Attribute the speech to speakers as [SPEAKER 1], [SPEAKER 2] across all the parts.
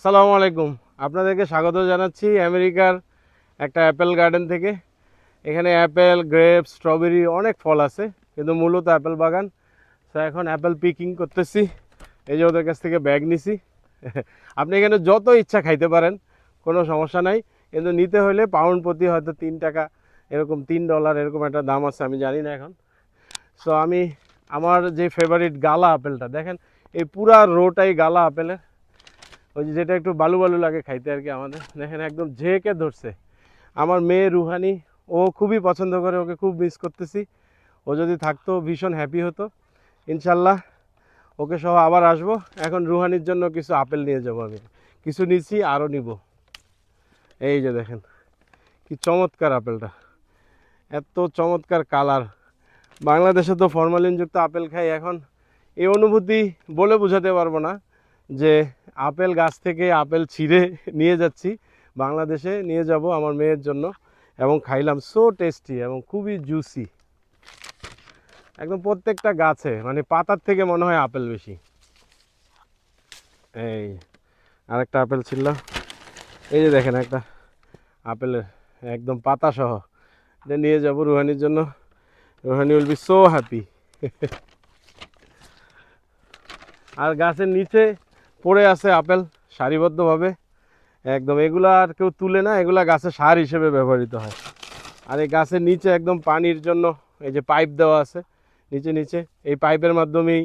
[SPEAKER 1] আসসালামু আলাইকুম। আপনাদেরকে স্বাগত জানাচ্ছি আমেরিকার একটা অ্যাপেল গার্ডেন থেকে। এখানে অ্যাপেল, গ্রেপস, স্ট্রবেরি অনেক ফল আছে, কিন্তু মূলত অ্যাপেল বাগান। তো এখন অ্যাপেল পিকিং করতেছি। এই যে ওদের কাছ থেকে ব্যাগ নিছি। আপনি এখানে যত ইচ্ছা খাইতে পারেন, কোনো সমস্যা নাই, কিন্তু নিতে হলে পাউন্ড প্রতি হয়তো $3 এরকম, $3 এরকম একটা দাম আছে, আমি জানি না এখন। সো আমি আমার যে ফেভারিট গালা আপেলটা দেখেন, এই পুরা রোটাই গালা আপেলের। ওই যেটা একটু বালু বালু লাগে খাইতে আর কি, আমাদের দেখেন একদম ঝেঁকে ধরছে। আমার মেয়ে রুহানি, ও খুবই পছন্দ করে, ওকে খুব মিস করতেছি। ও যদি থাকতো ভীষণ হ্যাপি হতো। ইনশাল্লাহ ওকে সহ আবার আসবো। এখন রুহানির জন্য কিছু আপেল নিয়ে যাবো, আমি কিছু নিছি, আরও নিব। এই যে দেখেন কি চমৎকার আপেলটা, এত চমৎকার কালার। বাংলাদেশে তো ফরমালিনযুক্ত আপেল খাই, এখন এই অনুভূতি বলে বোঝাতে পারবো না যে আপেল গাছ থেকে আপেল ছিঁড়ে নিয়ে যাচ্ছি, বাংলাদেশে নিয়ে যাব আমার মেয়ের জন্য, এবং খাইলাম। সো টেস্টি এবং খুবই জুসি, একদম প্রত্যেকটা গাছে, মানে পাতার থেকে মনে হয় আপেল বেশি। এই আরেকটা আপেল ছিল, এই যে দেখেন একটা আপেলের একদম পাতা সহ, এটা নিয়ে যাব রুহানির জন্য। Ruhani will be so happy. আর গাছের নিচে পড়ে আছে আপেল সারিবদ্ধভাবে একদম, এগুলা আর কেউ তুলে না, এগুলা গাছের সার হিসেবে ব্যবহৃত হয়। আর এই গাছের নিচে একদম পানির জন্য এই যে পাইপ দেওয়া আছে নিচে নিচে, এই পাইপের মাধ্যমেই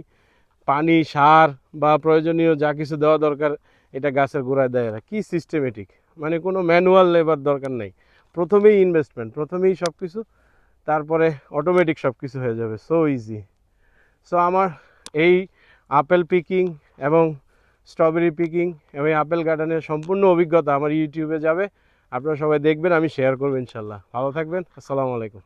[SPEAKER 1] পানি, সার বা প্রয়োজনীয় যা কিছু দেওয়া দরকার এটা গাছের গোড়ায় দেয়। এরা কি সিস্টেমেটিক, মানে কোনো ম্যানুয়াল লেবার দরকার নেই। প্রথমেই ইনভেস্টমেন্ট, প্রথমেই সব কিছু, তারপরে অটোমেটিক সব কিছু হয়ে যাবে। So easy. সো আমার এই আপেল পিকিং এবং স্ট্রবেরি পিকিং এবং আপেল গার্ডেনের সম্পূর্ণ অভিজ্ঞতা আমার ইউটিউবে যাবে, আপনারা সবাই দেখবেন, আমি শেয়ার করবো ইনশাল্লাহ। ভালো থাকবেন। আসসালামু আলাইকুম।